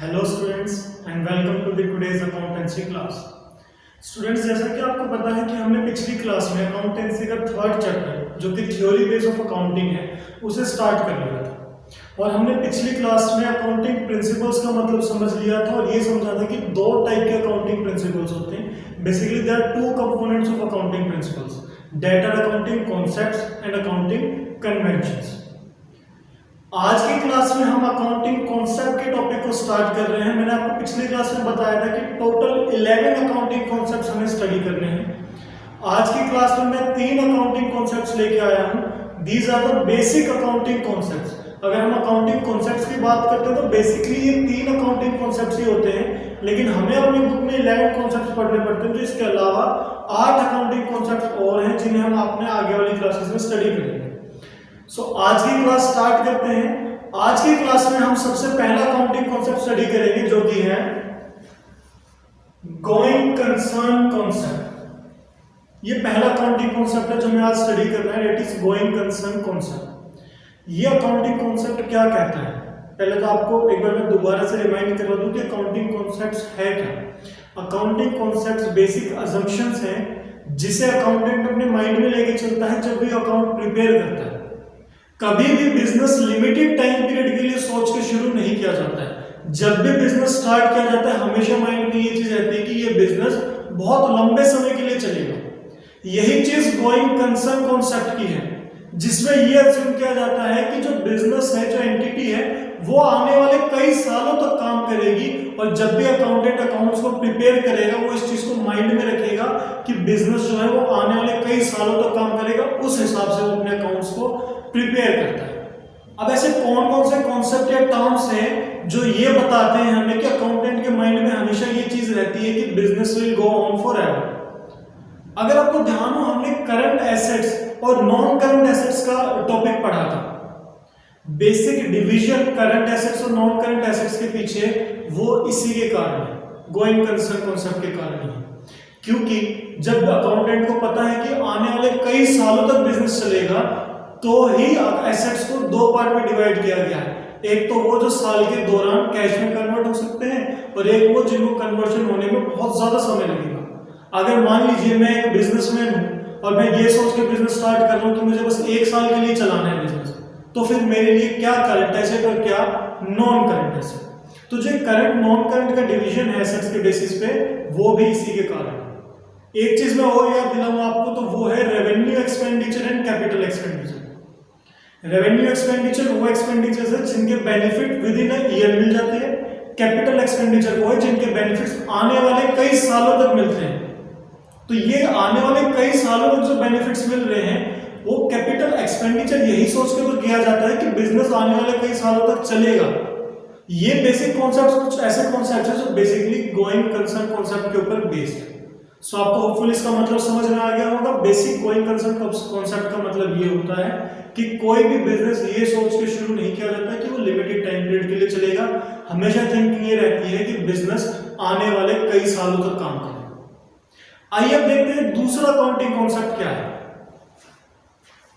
Hello students and welcome to the today's accountancy class. Students, जैसा कि आपको पता है कि हमने पिछली क्लास में अकाउंटेंसी का थर्ड चैप्टर जो कि थ्योरी बेस ऑफ अकाउंटिंग है उसे स्टार्ट कर लिया था और हमने पिछली क्लास में अकाउंटिंग प्रिंसिपल्स का मतलब समझ लिया था और ये समझा था कि दो टाइप के अकाउंटिंग प्रिंसिपल्स होते हैं। Basically there are two components of accounting principles, data accounting concepts and accounting conventions. आज की क्लास में हम अकाउंटिंग कॉन्सेप्ट के टॉपिक को स्टार्ट कर रहे हैं। मैंने आपको पिछली क्लास में बताया था कि टोटल 11 अकाउंटिंग कॉन्सेप्ट्स हमें स्टडी करने हैं। आज की क्लास में मैं 3 अकाउंटिंग कॉन्सेप्ट्स लेके आया हूं। These are the basic accounting concepts. अगर हम अकाउंटिंग कॉन्सेप्ट्स की बात करते हैं तो बेसिकली ये 3 अकाउंटिंग कॉन्सेप्ट्स ही होते हैं, लेकिन हमें अपनी बुक में 11 कॉन्सेप्ट्स पढ़ने पड़ते हैं। तो इसके अलावा 8 अकाउंटिंग कॉन्सेप्ट्स और हैं जिन्हें हम अपने आगे वाली क्लासेस में स्टडी करेंगे। आज की क्लास स्टार्ट करते हैं। आज की क्लास में हम सबसे पहला अकाउंटिंग कॉन्सेप्ट स्टडी करेंगे जो कि है गोइंग कंसर्न कॉन्सेप्ट। ये पहला अकाउंटिंग कॉन्सेप्ट है जो मैं आज स्टडी कर रहा है, it is going concern concept. ये अकाउंटिंग कॉन्सेप्ट क्या कहता है? पहले तो आपको एक बार मैं दोबारा से रिमाइंड करवा दूं कि अकाउंटिंग कॉन्सेप्ट्स है क्या। अकाउंटिंग कॉन्सेप्ट्स बेसिक अजम्पशंस हैं जिसे अकाउंटेंट अपने माइंड में लेके चलता है जब भी अकाउंट प्रिपेयर करता है। कभी भी बिजनेस लिमिटेड टाइम पीरियड के लिए सोच के शुरू नहीं किया जाता है। जब भी बिजनेस स्टार्ट किया जाता है हमेशा माइंड में ये चीज रहती है कि ये बिजनेस बहुत लंबे समय के लिए चलेगा। यही चीज गोइंग कंसर्न कॉन्सेप्ट की है, जिसमें ये अज्यूम किया जाता है कि जो बिजनेस है, जो एंटिटी है, वो आने वाले कई सालों तक काम करेगी। और जब भी अकाउंटेंट अकाउंट्स को प्रिपेयर करेगा वो इस चीज को माइंड में रखेगा कि बिजनेस जो है वो आने वाले कई सालों तक काम करेगा। उस हिसाब से वो अपने अकाउंट्स को प्रिपेयर करता है। अब ऐसे कौन कौन से कॉन्सेप्ट या टर्म्स हैं जो ये बताते हैं हमें कि अकाउंटेंट के माइंड में हमेशा ये चीज रहती है कि business will go on for ever. अगर आपको ध्यान हो, हमने करंट एसेट्स और नॉन करंट एसेट्स का टॉपिक पढ़ा था। बेसिक डिवीजन करंट एसेट्स और नॉन करंट एसेट्स के पीछे वो इसी के कारण है, गोइंग कंसर्न कॉन्सेप्ट के कारण ही है। क्योंकि जब अकाउंटेंट को पता है कि आने वाले कई सालों तक बिजनेस चलेगा तो ही एसेट्स को दो पार्ट में डिवाइड किया गया है। एक तो वो जो साल के दौरान कैश में कन्वर्ट हो सकते हैं और एक वो जिनको कन्वर्शन होने में बहुत ज्यादा समय लगेगा। अगर मान लीजिए मैं एक बिजनेसमैन हूं और मैं ये सोच के बिजनेस स्टार्ट कर रहा हूं कि मुझे बस 1 साल के लिए चलाना है बिजनेस, तो फिर मेरे लिए क्या करंट एसेट और क्या नॉन करंट एसेट। तो जो करंट नॉन करंट का डिवीजन है एसेट्स के बेसिस पे, वो भी इसी के कारण है। एक चीज मैं और याद दिलाऊंगा आपको, तो वो है revenue expenditure and capital expenditure. Revenue expenditure वो एक्सपेंडिचर है जिनके benefit within a year मिल जाते हैं। कैपिटल एक्सपेंडिचर वो है जिनके बेनिफिट्स आने वाले कई सालों तक मिलते हैं। तो ये आने वाले कई सालों तक जो बेनिफिट्स मिल रहे हैं वो कैपिटल एक्सपेंडिचर यही सोच के तो किया जाता है कि बिजनेस आने वाले कई सालों तक चलेगा। ये बेसिक कॉन्सेप्ट्स कुछ ऐसे कॉन्सेप्ट्स हैं जो बेसिकली गोइंग कंसर्न कॉन्सेप्ट के ऊपर बेस्ड है। सो आपको होपफुल इसका मतलब समझ में आ गया होगा। बेसिक गोइंग कंसर्न कॉन्सेप्ट का मतलब ये होता है कि कोई भी बिजनेस ये सोच के शुरू नहीं किया जाता कि वो लिमिटेड टाइम पीरियड के लिए चलेगा। हमेशा थिंकिंग ये रहती है कि बिजनेस आने वाले कई सालों तक काम करेगा। आइए अब देखते हैं दूसरा अकाउंटिंग कॉन्सेप्ट क्या है।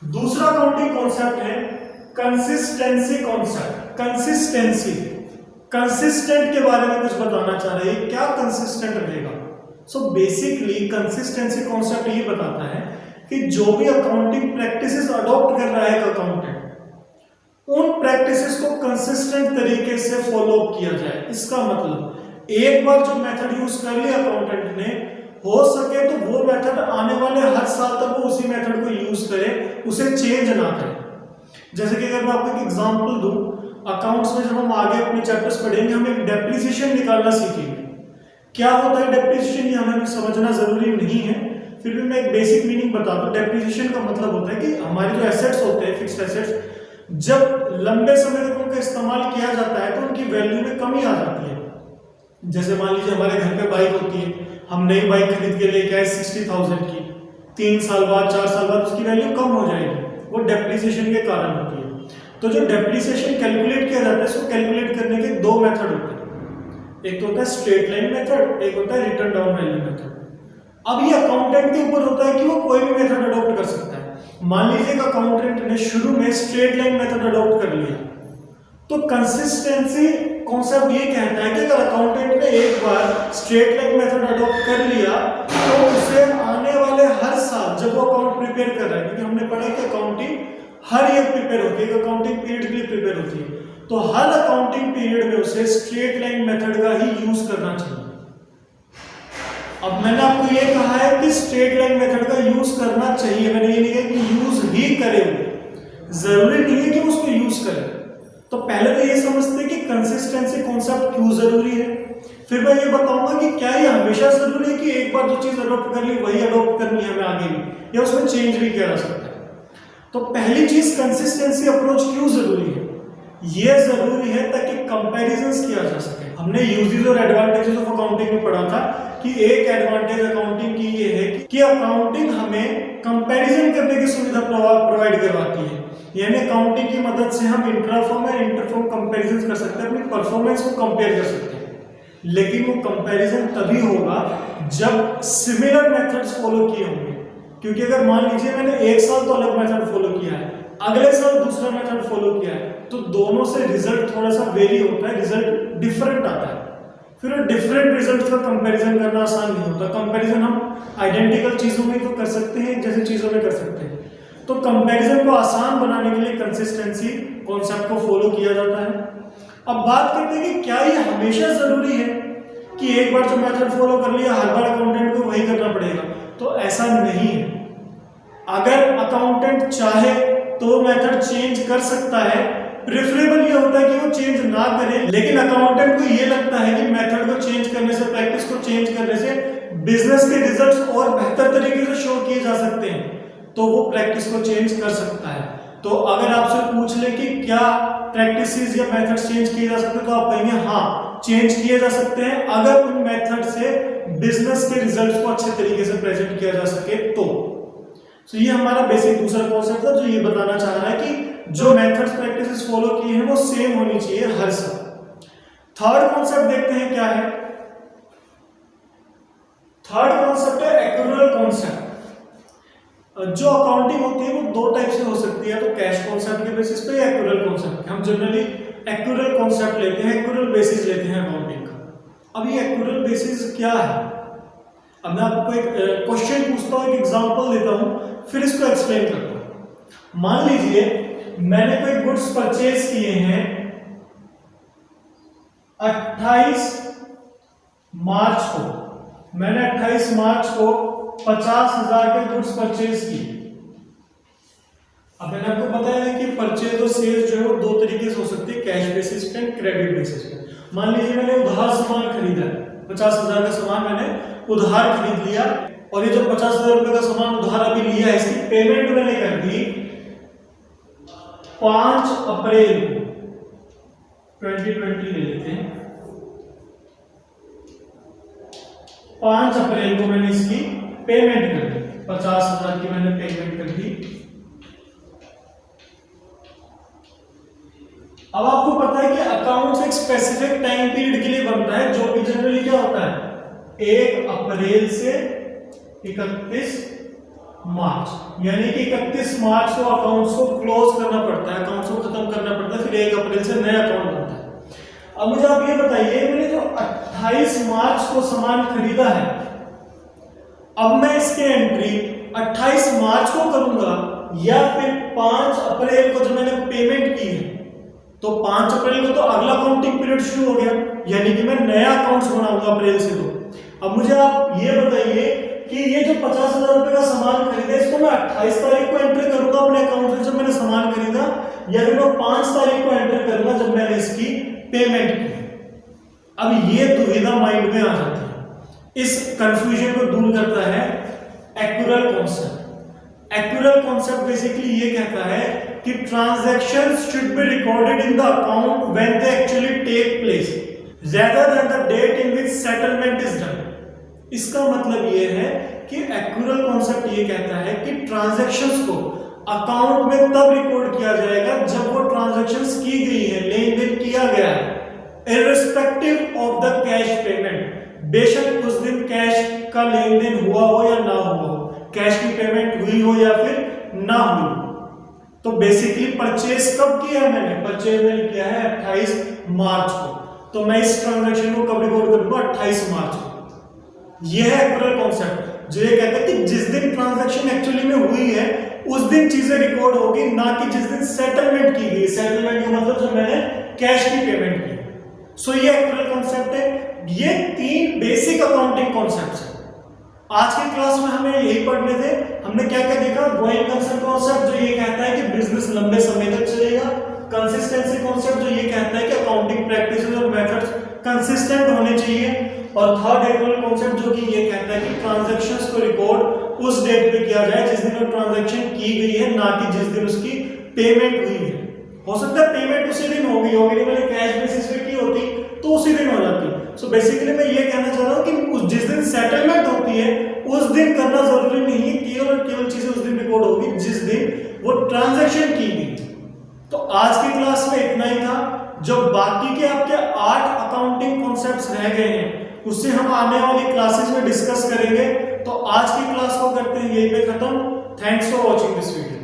दूसरा अकाउंटिंग कॉन्सेप्ट है कंसिस्टेंसी कॉन्सेप्ट। कंसिस्टेंट के बारे में कुछ बताना चाह रहे हैं, क्या कंसिस्टेंट रहेगा। सो बेसिकली कंसिस्टेंसी कॉन्सेप्ट ये बताता है कि जो भी अकाउंटिंग प्रैक्टिसेस अडॉप्ट कर रहा है एक अकाउंटेंट, उन प्रैक्टिसेस को कंसिस्टेंट तरीके से फॉलो किया जाए। इसका मतलब एक बार जो मेथड यूज कर लिया अकाउंटेंट ने, हो सके तो वो मेथड आने वाले हर साल तक वो उसी मेथड को यूज करे, उसे चेंज ना करे। जैसे कि अगर मैं आपको एक एग्जांपल दूं, अकाउंट्स में जब हम आगे अपने चैप्टर्स पढ़ेंगे हम एक डेप्रिसिएशन निकालना सीखेंगे। क्या होता है डेप्रिसिएशन, ये हमें समझना जरूरी नहीं है, फिर भी मैं एक बेसिक मीनिंग बता दूं। डेप्रिसिएशन का मतलब होता है कि हमारे जो एसेट्स होते हैं, फिक्स्ड एसेट्स, जब लंबे समय तक उनका इस्तेमाल किया जाता है तो उनकी वैल्यू में कमी आ जाती है। जैसे मान लीजिए हमारे घर पे बाइक होती है, हम नई बाइक खरीद के लेके आए 60,000 की, 3 साल बाद 4 साल बाद उसकी वैल्यू कम हो जाएगी। वो डेप्रिसिएशन के कारण होती है। तो जो डेप्रिसिएशन कैलकुलेट किया जाता है, इसको कैलकुलेट करने के 2 मेथड होते हैं। एक तो होता है स्ट्रेट लाइन मेथड, एक होता है रिटर्न डाउन वैल्यू मेथड। अब ये अकाउंटेंट के ऊपर होता है कि वो कोई भी मेथड अडॉप्ट कर सकता है। मान लीजिए कि अकाउंटेंट ने शुरू में स्ट्रेट लाइन मेथड अडॉप्ट कर लिया, तो कंसिस्टेंसी कॉन्सेप्ट ये कहता है कि अगर अकाउंटेंट ने एक बार स्ट्रेट लाइन मेथड अडॉप्ट कर लिया तो उसे आने वाले हर साल जब वो अकाउंट प्रिपेयर कर रहा है, क्योंकि हमने पढ़ा कि अकाउंटिंग हर ईयर प्रिपेयर होती है, अकाउंटिंग पीरियड के लिए प्रिपेयर होती है, तो हर अकाउंटिंग पीरियड में उसे स्ट्रेट लाइन मेथड का ही यूज करना चाहिए। अब मैंने आपको ये कहा है कि स्ट्रेट लाइन मेथड का यूज करना चाहिए, मैंने ये नहीं कहा कि यूज ही करे, जरूरी नहीं है कि उसको यूज करें। तो पहले तो ये समझते कि कंसिस्टेंसी कॉन्सेप्ट क्यों जरूरी है, फिर मैं ये बताऊंगा कि क्या ये हमेशा जरूरी है कि एक बार जो चीज अडॉप्ट कर ली वही अडॉप्ट करनी है हमें आगे भी, या उसमें चेंज भी किया जा सकता है। तो पहली चीज कंसिस्टेंसी अप्रोच क्यों जरूरी है, ये जरूरी है ताकि कंपैरिजंस किया जा सके। हमने यूजेस और एडवांटेजेस ऑफ अकाउंटिंग में पढ़ा था कि एक एडवांटेज अकाउंटिंग की ये है कि अकाउंटिंग हमें कंपैरिजन करने की सुविधा प्रोवाइड करवाती है, यानी अकाउंटिंग की मदद से हम इंट्राफर्म और इंटरफर्म कंपैरिजन कर सकते हैं, अपनी परफॉर्मेंस को कंपेयर कर सकते हैं। लेकिन वो कंपैरिजन तभी होगा जब सिमिलर मेथड्स फॉलो किए होंगे, क्योंकि अगर मान लीजिए मैंने एक साल तो अलग मेथड फॉलो किया है, अगले साल दूसरा मेथड फॉलो किया है, तो दोनों से रिजल्ट थोड़ा सा वेरी होता है, रिजल्ट डिफरेंट आता है, फिर डिफरेंट रिजल्ट्स का कंपैरिजन करना आसान नहीं होता। कंपैरिजन हम आइडेंटिकल चीजों में तो कर सकते हैं, जैसे चीजों में कर सकते हैं। तो कंपैरिजन को आसान बनाने के लिए कंसिस्टेंसी कॉन्सेप्ट को फॉलो किया जाता है। अब बात करते हैं कि क्या ये हमेशा जरूरी है कि एक बार जो मेथड फॉलो कर लिया हर बार अकाउंटेंट को वही करना पड़ेगा, तो ऐसा नहीं है। अगर अकाउंटेंट चाहे तो मेथड चेंज कर सकता है, प्रेफरेबल ये होता है कि वो चेंज ना करे, लेकिन अकाउंटेंट को ये लगता है कि मेथड को चेंज करने से, प्रैक्टिस को चेंज करने से बिजनेस के रिजल्ट्स और बेहतर तरीके से शो किए जा सकते हैं, तो वो प्रैक्टिस को चेंज कर सकता है। तो अगर आपसे पूछ ले कि क्या प्रैक्टिसेस या मेथड्स चेंज किए जा सकते हैं, तो आप कहेंगे हाँ चेंज किए जा सकते हैं, अगर उन मेथड से बिजनेस के रिजल्ट्स को अच्छे तरीके से प्रेजेंट किया जा सके तो। ये हमारा बेसिक दूसरा कॉन्सेप्ट था जो ये बताना चाह रहा है कि जो मेथड्स प्रैक्टिसेस फॉलो किए हैं वो सेम होनी चाहिए हर साल। थर्ड कॉन्सेप्ट देखते हैं क्या है। थर्ड कॉन्सेप्ट है एक्यूरल कॉन्सेप्ट। जो अकाउंटिंग होती है वो दो टाइप से हो सकती है, तो कैश कॉन्सेप्ट के बेसिस पे या एक्यूरल कॉन्सेप्ट। हम जनरली एक्यूरल कॉन्सेप्ट लेते हैं, एक्यूरल बेसिस लेते हैं अकाउंटिंग का। अब ये एक्यूरल बेसिस क्या है, अब मैं आपको एक क्वेश्चन पूछता हूँ, एक एग्जांपल देता हूँ, फिर इसको एक्सप्लेन करता हूँ। मान लीजिए मैंने कोई गुड्स परचेज किए हैं 28 मार्च को, मैंने 28 मार्च को 50,000 के गुड्स परचेज किए। अब मैंने आपको बताया कि परचेज और सेल्स जो है वो दो तरीके से हो सकती है, कैश बेसिस पे, क्रेडिट बेसिस पे। मान लीजिए मैंने उधार सामान खरीदा है, 50,000 का सामान मैंने उधार खरीद लिया, और ये जो 50,000 रुपए का सामान उधार अभी लिया है इसकी पेमेंट मैंने कर दी 5 अप्रैल 2020 ले लेते हैं। 5 अप्रैल को मैंने इसकी पेमेंट कर दी, 50,000 की मैंने पेमेंट कर दी। अब आपको पता है कि अकाउंट्स एक स्पेसिफिक टाइम पीरियड के लिए बनता है, जो कि जनरली क्या होता है 1 अप्रैल से 31 मार्च, यानी कि 31 मार्च को अकाउंट्स को क्लोज करना पड़ता है, अकाउंट्स को खत्म करना पड़ता है, फिर 1 अप्रैल से नया अकाउंट बनता है। अब मुझे आप ये बताइए, मैंने जो 28 मार्च को सामान खरीदा है, अब मैं इसके एंट्री 28 मार्च को करूंगा या फिर 5 अप्रैल को जो मैंने पेमेंट की है, तो 5 अप्रैल को तो अगला अकाउंटिंग पीरियड शुरू हो गया, यानी कि मैं नया अकाउंट्स बनाऊंगा अप्रैल से। तो अब मुझे आप ये बताइए कि ये जो 50,000 रुपए का सामान खरीदा इसको मैं 28 तारीख को एंटर करूंगा अपने अकाउंट में जब मैंने सामान खरीदा, या फिर मैं 5 तारीख को एंटर करूंगा जब मैंने इसकी पेमेंट की। अब ये दुविधा माइंड में आ जाती है, इस कंफ्यूजन को दूर करता है accrual concept. Accrual concept basically ये कहता है कि transactions should be recorded in the account when they actually take place rather than the date in which settlement is done। इसका मतलब ये है कि एक्यूरल कॉन्सेप्ट ये कहता है कि ट्रांजैक्शंस को अकाउंट में तब रिकॉर्ड किया जाएगा जब वो ट्रांजैक्शंस की गई है, लेन देन किया गया है, irrespective of the cash payment. बेशक उस दिन कैश का लेन देन हुआ हो या ना हुआ हो, कैश की पेमेंट हुई हो या फिर ना हुई। तो बेसिकली परचेज कब किया है मैंने, परचेज मैंने किया है 28 मार्च को। तो मैं इस ट्रांजैक्शन को कब रिकॉर्ड करूंगा, 28 मार्च को। यह है एक्चुअल कॉन्सेप्ट जो ये कहता है कि जिस दिन ट्रांजैक्शन एक्चुअली में हुई है उस दिन चीजें रिकॉर्ड होगी, ना कि जिस दिन सेटलमेंट की गई। सेटलमेंट का मतलब जब मैंने कैश की पेमेंट की। सो ये एक्चुअल कॉन्सेप्ट है। ये 3 बेसिक अकाउंटिंग कॉन्सेप्ट्स हैं। आज की क्लास में हमें यही पढ़ने थे। हमने क्या क्या देखा, गोइंग कंसर्न कॉन्सेप्ट जो ये कहता है कि बिजनेस लंबे समय तक चलेगा, कंसिस्टेंसी कॉन्सेप्ट जो ये कहता है कि अकाउंटिंग प्रैक्टिसेस और मेथड्स कंसिस्टेंट होने चाहिए, और थर्ड एक्चुअल कॉन्सेप्ट जो कि ये कहता है कि ट्रांजैक्शंस को रिकॉर्ड उस डेट पे किया जाए जिस दिन वो ट्रांजैक्शन की गई है, ना कि जिस दिन उसकी पेमेंट हुई है। हो सकता है पेमेंट उसी दिन होगी मैंने कैश बेसिस पे की होती तो उसी दिन हो जाती। सो बेसिकली मैं ये कहना चाह रहा हूँ कि जिस दिन सेटलमेंट होती है उस दिन करना जरूरी नहीं है, केवल और केवल चीजें उस दिन रिकॉर्ड होगी जिस दिन वो ट्रांजैक्शन की गई। तो आज की क्लास में इतना ही था। जो बाकी के आपके 8 अकाउंटिंग कॉन्सेप्ट्स रह गए हैं उससे हम आने वाली क्लासेस में डिस्कस करेंगे। तो आज की क्लास को करते हैं यहीं पे खत्म। Thanks for watching this video.